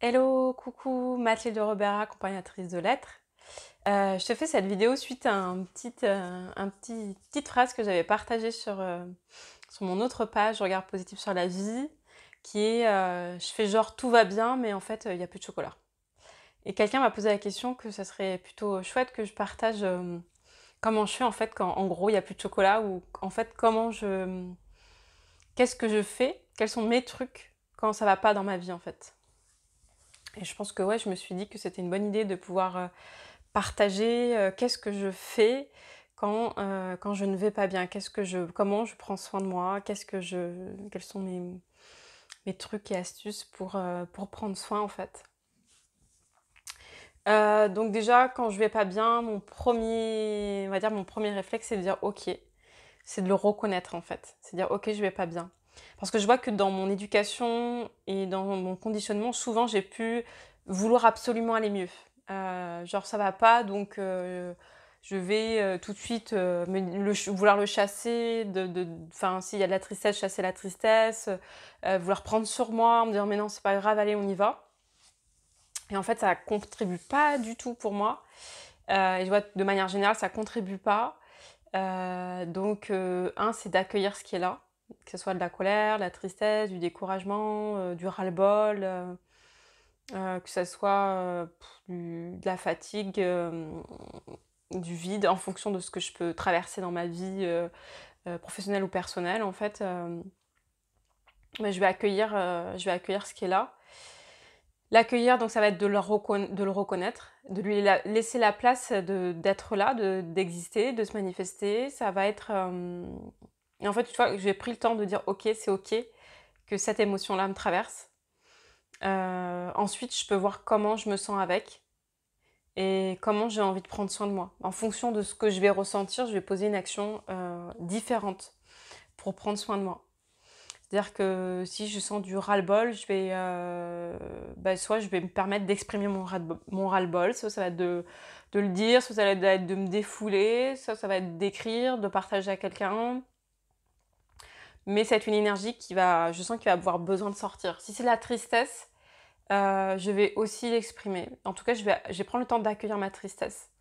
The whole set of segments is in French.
Hello, coucou, Mathilde Robert, accompagnatrice de lettres. Je te fais cette vidéo suite à petite phrase que j'avais partagée sur mon autre page, Regard positif sur la vie, qui est je fais genre tout va bien, mais en fait, il n'y a plus de chocolat. Et quelqu'un m'a posé la question que ça serait plutôt chouette que je partage comment je fais en fait quand en gros il n'y a plus de chocolat, ou en fait qu'est-ce que je fais, quels sont mes trucs quand ça va pas dans ma vie en fait. Et je pense que ouais, je me suis dit que c'était une bonne idée de pouvoir partager qu'est-ce que je fais quand je ne vais pas bien, comment je prends soin de moi, quels sont mes trucs et astuces pour prendre soin en fait. Donc déjà, quand je vais pas bien, on va dire mon premier réflexe, c'est de dire ok, c'est de le reconnaître en fait, c'est de dire ok, je vais pas bien. Parce que je vois que dans mon éducation et dans mon conditionnement, souvent j'ai pu vouloir absolument aller mieux. Genre ça va pas, donc je vais tout de suite vouloir le chasser, enfin s'il y a de la tristesse, chasser la tristesse, vouloir prendre sur moi, me dire mais non c'est pas grave, allez on y va. Et en fait ça contribue pas du tout pour moi. Et je vois que de manière générale ça contribue pas. C'est d'accueillir ce qui est là, que ce soit de la colère, de la tristesse, du découragement, du ras-le-bol, que ce soit de la fatigue, du vide, en fonction de ce que je peux traverser dans ma vie professionnelle ou personnelle, en fait. Mais je vais accueillir ce qui est là. L'accueillir, donc ça va être de le reconnaître, de lui laisser la place d'être là, d'exister, de se manifester. Ça va être... Et en fait, une fois que j'ai pris le temps de dire ok, c'est ok que cette émotion-là me traverse, ensuite je peux voir comment je me sens avec et comment j'ai envie de prendre soin de moi. En fonction de ce que je vais ressentir, je vais poser une action différente pour prendre soin de moi. C'est-à-dire que si je sens du ras-le-bol, soit je vais me permettre d'exprimer mon ras-le-bol, soit ça va être de le dire, soit ça va être de me défouler, soit ça va être d'écrire, de partager à quelqu'un. Mais c'est une énergie je sens qu'il va avoir besoin de sortir. Si c'est la tristesse, je vais aussi l'exprimer. En tout cas, je vais prendre le temps d'accueillir ma tristesse.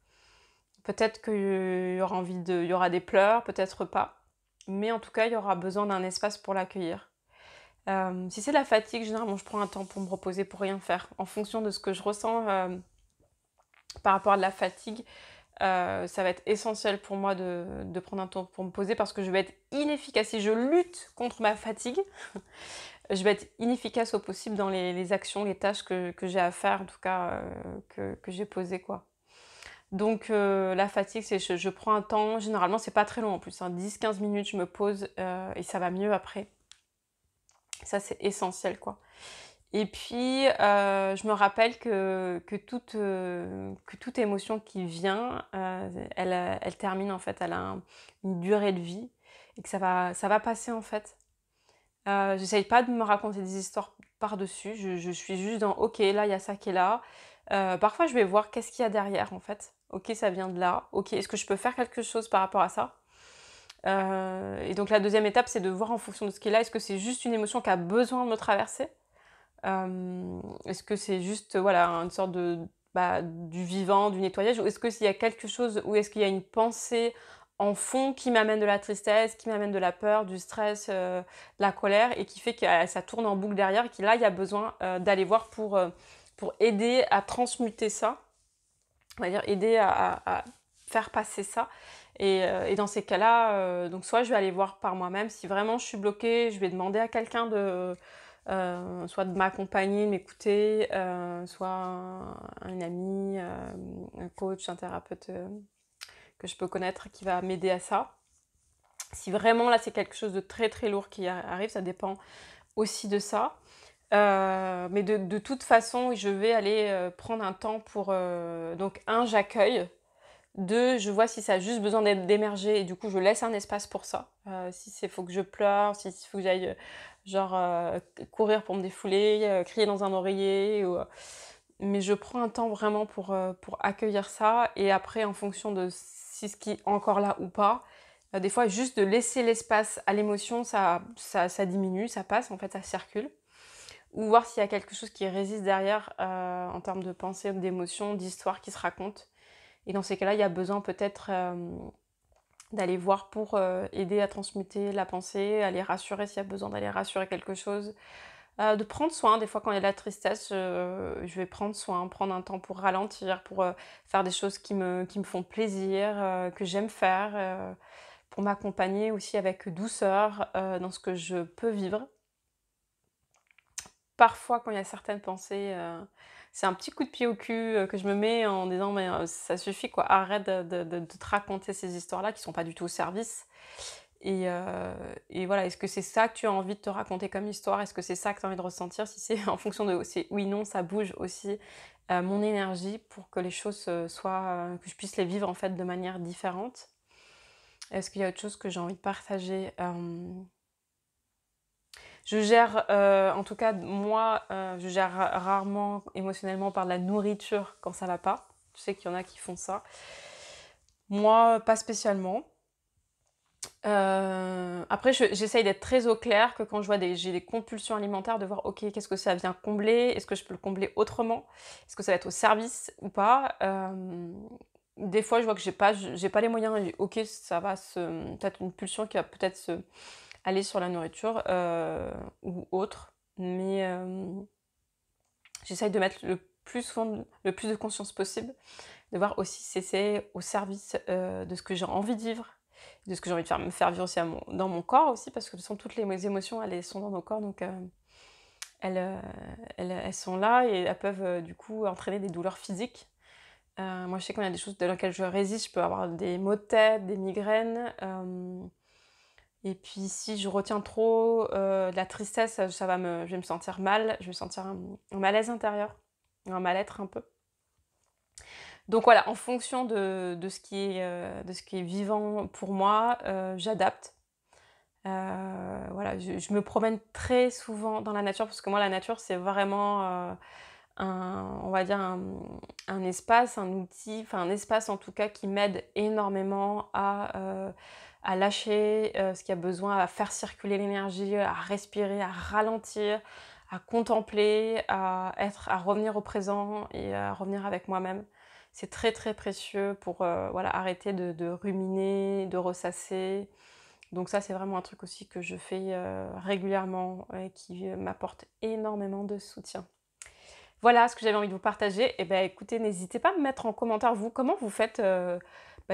Peut-être il y aura des pleurs, peut-être pas. Mais en tout cas, il y aura besoin d'un espace pour l'accueillir. Si c'est la fatigue, généralement, je prends un temps pour me reposer, pour rien faire. En fonction de ce que je ressens par rapport à la fatigue, ça va être essentiel pour moi de prendre un temps pour me poser parce que je vais être inefficace. Si je lutte contre ma fatigue, je vais être inefficace au possible dans les actions, les tâches que j'ai à faire, en tout cas que j'ai posées, quoi. Donc la fatigue, c'est je prends un temps, généralement c'est pas très long en plus, hein, 10-15 minutes, je me pose et ça va mieux après. Ça c'est essentiel, quoi. Et puis, je me rappelle que toute émotion qui vient, elle termine en fait, elle a une durée de vie et que ça va passer en fait. J'essaye pas de me raconter des histoires par-dessus, je suis juste dans ok, là il y a ça qui est là. Parfois je vais voir qu'est-ce qu'il y a derrière en fait. Ok, ça vient de là. Ok, est-ce que je peux faire quelque chose par rapport à ça? Et donc la deuxième étape, c'est de voir en fonction de ce qui est là, est-ce que c'est juste une émotion qui a besoin de me traverser? Est-ce que c'est juste voilà, une sorte du vivant, du nettoyage, ou est-ce que s'il y a quelque chose, ou est-ce qu'il y a une pensée en fond qui m'amène de la tristesse, qui m'amène de la peur, du stress, de la colère, et qui fait que ça tourne en boucle derrière, et que là, il y a besoin d'aller voir pour aider à transmuter ça, on va dire aider à faire passer ça. Et dans ces cas-là, donc soit je vais aller voir par moi-même, si vraiment je suis bloquée, je vais demander à quelqu'un soit de m'accompagner, de m'écouter, soit un ami, un coach, un thérapeute que je peux connaître qui va m'aider à ça. Si vraiment là c'est quelque chose de très très lourd qui arrive, ça dépend aussi de ça. Mais de toute façon, je vais aller prendre un temps pour... donc j'accueille. Deux, je vois si ça a juste besoin d'émerger et du coup je laisse un espace pour ça. Si c'est faut que je pleure, si faut que j'aille courir pour me défouler, crier dans un oreiller. Mais je prends un temps vraiment pour accueillir ça et après en fonction de si ce qui est encore là ou pas, des fois juste de laisser l'espace à l'émotion, ça diminue, ça passe, en fait ça circule. ou voir s'il y a quelque chose qui résiste derrière, en termes de pensée, d'émotions, d'histoires qui se racontent. Et dans ces cas-là, il y a besoin peut-être, d'aller voir pour, aider à transmuter la pensée, aller rassurer s'il y a besoin d'aller rassurer quelque chose. De prendre soin, des fois quand il y a de la tristesse, je vais prendre soin, prendre un temps pour ralentir, pour, faire des choses qui me font plaisir, que j'aime faire, pour m'accompagner aussi avec douceur, dans ce que je peux vivre. Parfois, quand il y a certaines pensées, c'est un petit coup de pied au cul, que je me mets en disant: «Mais, ça suffit quoi, arrête de te raconter ces histoires-là qui sont pas du tout au service». Et voilà, est-ce que c'est ça que tu as envie de te raconter comme histoire? Est-ce que c'est ça que tu as envie de ressentir? Si c'est en fonction de c'est oui, non, ça bouge aussi, mon énergie pour que les choses, soient, que je puisse les vivre en fait de manière différente. Est-ce qu'il y a autre chose que j'ai envie de partager? Je gère, en tout cas moi, je gère rarement émotionnellement par la nourriture quand ça va pas. Je sais qu'il y en a qui font ça. Moi, pas spécialement. Après j'essaye d'être très au clair, que quand je vois j'ai des compulsions alimentaires, de voir: «OK, qu'est-ce que ça vient combler? Est-ce que je peux le combler autrement? Est-ce que ça va être au service ou pas?» Des fois, je vois que j'ai pas les moyens et OK, ça va peut-être une pulsion qui va peut-être se aller sur la nourriture, ou autre. Mais, j'essaye de mettre le plus de conscience possible, de voir aussi si c'est au service, de ce que j'ai envie de vivre, de ce que j'ai envie de me faire vivre aussi dans mon corps aussi, parce que de toute façon toutes les émotions, elles sont dans nos corps, donc elles, elles sont là et elles peuvent, du coup entraîner des douleurs physiques. Moi je sais quand il y a des choses de laquelle je résiste, je peux avoir des maux de tête, des migraines, et puis si je retiens trop, de la tristesse, je vais me sentir mal, je vais sentir un malaise intérieur, un mal-être un peu. Donc voilà, en fonction de ce qui est vivant pour moi, j'adapte. Voilà, je me promène très souvent dans la nature parce que moi la nature c'est vraiment, on va dire un espace, un outil, enfin un espace en tout cas qui m'aide énormément à lâcher, ce qui a besoin, à faire circuler l'énergie, à respirer, à ralentir, à contempler, à revenir au présent et à revenir avec moi-même. C'est très, très précieux pour, voilà, arrêter de ruminer, de ressasser. Donc ça, c'est vraiment un truc aussi que je fais, régulièrement et qui, m'apporte énormément de soutien. Voilà ce que j'avais envie de vous partager. Et ben écoutez, n'hésitez pas à me mettre en commentaire vous, comment vous faites,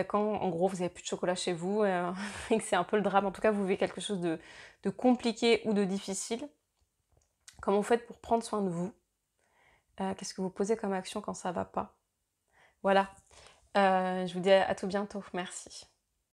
quand en gros vous avez plus de chocolat chez vous, et que c'est un peu le drame, en tout cas vous vivez quelque chose de compliqué ou de difficile. Comment vous faites pour prendre soin de vous? Qu'est-ce que vous posez comme action quand ça va pas? Voilà, je vous dis à tout bientôt. Merci.